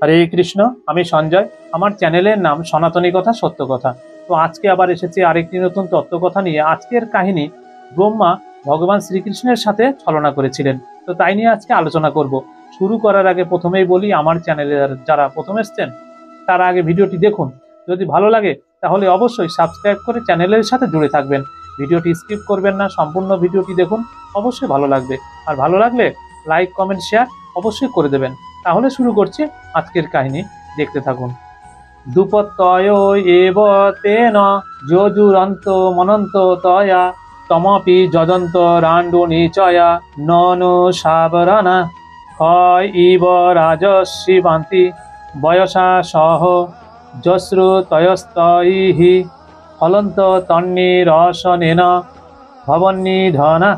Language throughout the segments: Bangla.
হরে কৃষ্ণ। আমি সঞ্জয়। আমার চ্যানেলের নাম সনাতনী কথা সত্য কথা। তো আজকে আবার এসেছি আরেকটি নতুন তত্ত্বকথা নিয়ে। আজকের কাহিনী, ব্রহ্মা ভগবান শ্রীকৃষ্ণের সাথে ছলনা করেছিলেন। তো তাই নিয়ে আজকে আলোচনা করব। শুরু করার আগে প্রথমেই বলি, আমার চ্যানেলে যারা প্রথম এসছেন তারা আগে ভিডিওটি দেখুন। যদি ভালো লাগে তাহলে অবশ্যই সাবস্ক্রাইব করে চ্যানেলের সাথে জুড়ে থাকবেন। ভিডিওটি স্কিপ করবেন না, সম্পূর্ণ ভিডিওটি দেখুন, অবশ্যই ভালো লাগবে। আর ভালো লাগলে লাইক, কমেন্ট, শেয়ার অবশ্যই করে দেবেন। তাহলে শুরু করছি আজকের কাহিনী, দেখতে থাকুন। দুপত্যয় এব তেন যজুরন্ত মনন্ত তয়া তমপি যজন্ত রাণ্ডু নিচয়া ননু সাবরানা ক্ষয় ইব রাজস্বীবান্তি বয়সা সহ যশ্রুতয়স্তৈহি ফলন্ত তন্নিরসনেন ভবন্নিধনা।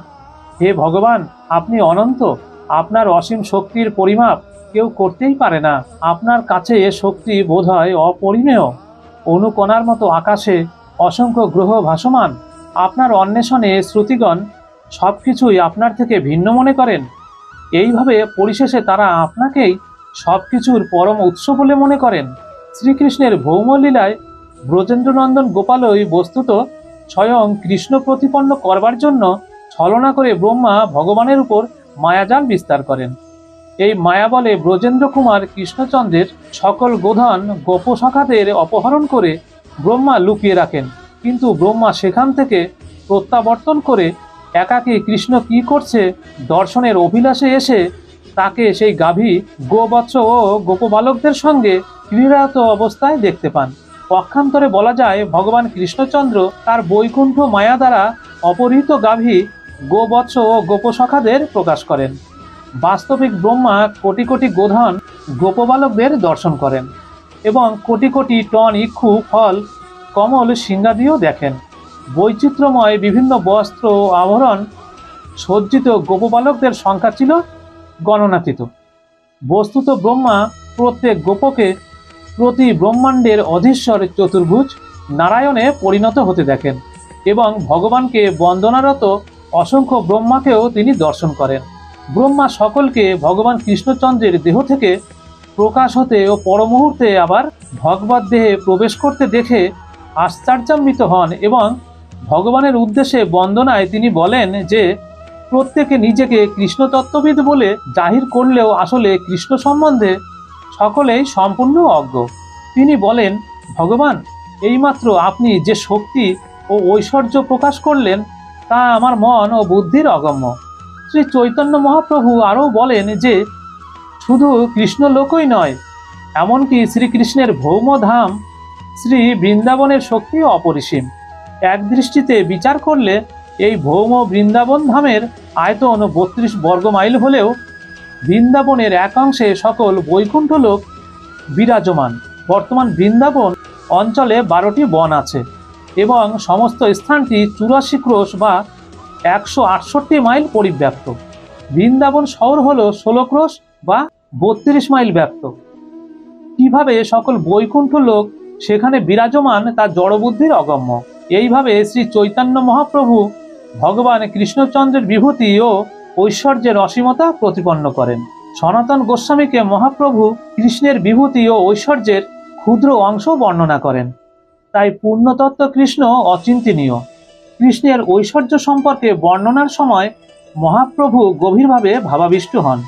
হে ভগবান, আপনি অনন্ত। আপনার অসীম শক্তির পরিমাপ কেউ করতেই পারে না। আপনার কাছে এ শক্তি বোধ হয় অপরিমেয়। অনুকণার মতো আকাশে অসংখ্য গ্রহ ভাসমান। আপনার অন্বেষণে শ্রুতিগণ সব কিছুই আপনার থেকে ভিন্ন মনে করেন। এইভাবে পরিশেষে তারা আপনাকেই সব কিছুর পরম উৎস বলে মনে করেন। শ্রীকৃষ্ণের ভৌমলীলায় ব্রজেন্দ্রনন্দন গোপালই বস্তুত স্বয়ং কৃষ্ণ প্রতিপন্ন করবার জন্য ছলনা করে ব্রহ্মা ভগবানের উপর মায়াজাল বিস্তার করেন। এই মায়া বলে ব্রজেন্দ্র কুমার কৃষ্ণচন্দ্রের সকল গোধন গোপসখাদের অপহরণ করে ব্রহ্মা লুকিয়ে রাখেন। কিন্তু ব্রহ্মা সেখান থেকে প্রত্যাবর্তন করে একাকী কৃষ্ণ কি করছে দর্শনের অভিলাষে এসে তাকে সেই গাভী, গোবৎস ও গোপবালকদের সঙ্গে ক্রীড়ারত অবস্থায় দেখতে পান। পক্ষান্তরে বলা যায়, ভগবান কৃষ্ণচন্দ্র তার বৈকুণ্ঠ মায়া দ্বারা অপহৃত গাভী, গোবৎস ও গোপসখাদের প্রকাশ করেন। বাস্তবিক ব্রহ্মা কোটি কোটি গোধন গোপবালকদের দর্শন করেন এবং কোটি কোটি টন ইক্ষু, ফল, কমল সিংহাদিও দেখেন। বৈচিত্র্যময় বিভিন্ন বস্ত্র ও আভরণ সজ্জিত গোপবালকদের সংখ্যা ছিল গণনাতীত। বস্তুত ব্রহ্মা প্রত্যেক গোপকে প্রতি ব্রহ্মাণ্ডের অধীশ্বর চতুর্ভুজ নারায়ণে পরিণত হতে দেখেন এবং ভগবানকে বন্দনারত অসংখ্য ব্রহ্মাকেও তিনি দর্শন করেন। ব্রহ্মা সকলকে ভগবান কৃষ্ণচন্দ্রের দেহ থেকে প্রকাশ হতে ও পরমুহূর্তে আবার ভগবত দেহে প্রবেশ করতে দেখে আশ্চর্যান্বিত হন এবং ভগবানের উদ্দেশ্যে বন্দনায় তিনি বলেন যে, প্রত্যেকে নিজেকে কৃষ্ণতত্ত্ববিদ বলে জাহির করলেও আসলে কৃষ্ণ সম্বন্ধে সকলেই সম্পূর্ণ অজ্ঞ। তিনি বলেন, ভগবান, এইমাত্র আপনি যে শক্তি ও ঐশ্বর্য প্রকাশ করলেন তা আমার মন ও বুদ্ধির অগম্য। শ্রী চৈতন্য মহাপ্রভু আরও বলেন যে, শুধু কৃষ্ণলোকই নয়, এমনকি শ্রীকৃষ্ণের ভৌমধাম শ্রী বৃন্দাবনের শক্তিও অপরিসীম। এক দৃষ্টিতে বিচার করলে এই ভৌম বৃন্দাবন ধামের আয়তন 32 বর্গ মাইল হলেও বৃন্দাবনের একাংশে সকল বৈকুণ্ঠ লোক বিরাজমান। বর্তমান বৃন্দাবন অঞ্চলে 12টি বন আছে এবং সমস্ত স্থানটি 84 ক্রোশ বা 168 মাইল পরিব্যাপ্ত। বৃন্দাবন শহর হলো 16 ক্রোশ বা 32 মাইল ব্যাপ্ত। কিভাবে সকল বৈকুণ্ঠ লোক সেখানে বিরাজমান তা জড়বুদ্ধির অগম্য। এইভাবে শ্রী চৈতন্য মহাপ্রভু ভগবান কৃষ্ণচন্দ্রের বিভূতি ও ঐশ্বর্যের অসীমতা প্রতিপন্ন করেন। সনাতন গোস্বামীকে মহাপ্রভু কৃষ্ণের বিভূতি ও ঐশ্বর্যের ক্ষুদ্র অংশ বর্ণনা করেন। তাই পূর্ণতত্ত্ব কৃষ্ণ অচিন্তনীয়। কৃষ্ণের ঐশ্বর্য সম্পর্কে বর্ণনার সময় মহাপ্রভু গভীরভাবে ভাবাবিষ্ট হন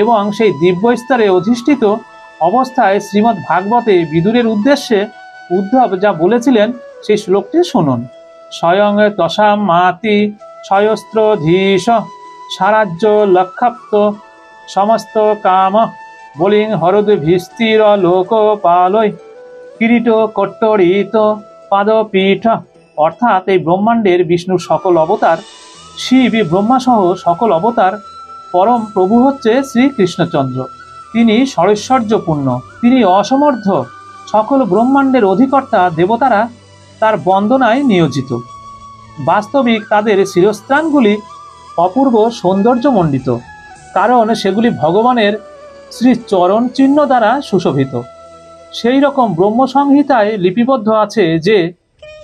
এবং সেই দিব্য স্তরে অধিষ্ঠিত অবস্থায় শ্রীমদ্ ভাগবতে বিদুরের উদ্দেশ্যে উদ্ধব যা বলেছিলেন সেই শ্লোকটি শুনুন। স্বয়ং তসাম মাতি সয়স্ত্র ধীশ সারাজ্য লক্ষাপ্ত সমস্ত কাম বলিং হরদ ভিস্তির লোকপালয় কিরীট কট্টরিত পাদপীঠ। অর্থাৎ এই ব্রহ্মাণ্ডের বিষ্ণুর সকল অবতার, শিব ব্রহ্মাসহ সকল অবতার পরম প্রভু হচ্ছে শ্রীকৃষ্ণচন্দ্র। তিনি ষড়ৈশ্বর্যপূর্ণ, তিনি অসমর্থ। সকল ব্রহ্মাণ্ডের অধিকর্তা দেবতারা তার বন্দনায় নিয়োজিত। বাস্তবিক তাদের শিরস্ত্রাণগুলি অপূর্ব সৌন্দর্যমণ্ডিত, কারণ সেগুলি ভগবানের শ্রী চরণ চিহ্ন দ্বারা সুশোভিত। সেই রকম ব্রহ্মসংহিতায় লিপিবদ্ধ আছে যে,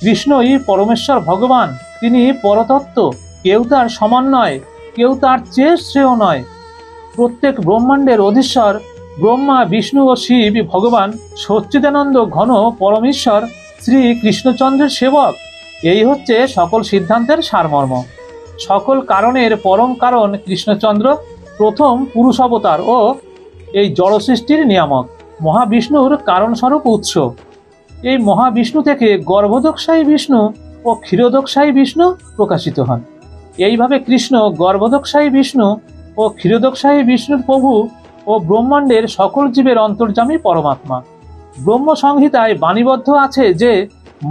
কৃষ্ণই পরমেশ্বর ভগবান, তিনি পরতত্ত্ব, কেউ তার সমান নয়, কেউ তার চেয়ে শ্রেয় নয়। প্রত্যেক ব্রহ্মাণ্ডের অধীশ্বর ব্রহ্মা, বিষ্ণু ও শিব ভগবান সচ্চিদানন্দ ঘন পরমেশ্বর শ্রী কৃষ্ণচন্দ্রের সেবক। এই হচ্ছে সকল সিদ্ধান্তের সারমর্ম। সকল কারণের পরম কারণ কৃষ্ণচন্দ্র, প্রথম পুরুষ অবতার ও এই জড় সৃষ্টির নিয়ামক, মহাবিষ্ণুর কারণস্বরূপ উৎস। এই মহাবিষ্ণু থেকে গর্ভোদকশায়ী বিষ্ণু ও ক্ষীরোদকশায়ী বিষ্ণু প্রকাশিত হন। এইভাবে কৃষ্ণ গর্ভোদকশায়ী বিষ্ণু ও ক্ষীরোদকশায়ী বিষ্ণুর প্রভু ও ব্রহ্মাণ্ডের সকল জীবের অন্তর্যামী পরমাত্মা। ব্রহ্ম সংহিতায় বাণীবদ্ধ আছে যে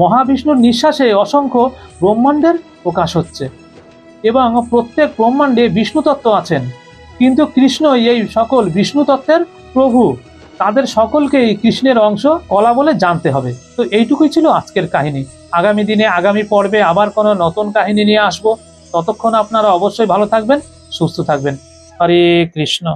মহাবিষ্ণুর নিঃশ্বাসে অসংখ্য ব্রহ্মাণ্ডের প্রকাশ হচ্ছে এবং প্রত্যেক ব্রহ্মাণ্ডে বিষ্ণু তত্ত্ব আছেন। কিন্তু কৃষ্ণ এই সকল বিষ্ণু তত্ত্বের প্রভু। তাদের সকলকেই কৃষ্ণের অংশ কলা বলে জানতে হবে। তো এইটুকুই ছিল আজকের কাহিনী। আগামী দিনে আগামী পর্বে আবার কোনো নতুন কাহিনী নিয়ে আসবো। ততক্ষণ আপনারা অবশ্যই ভালো থাকবেন, সুস্থ থাকবেন। হরে কৃষ্ণ।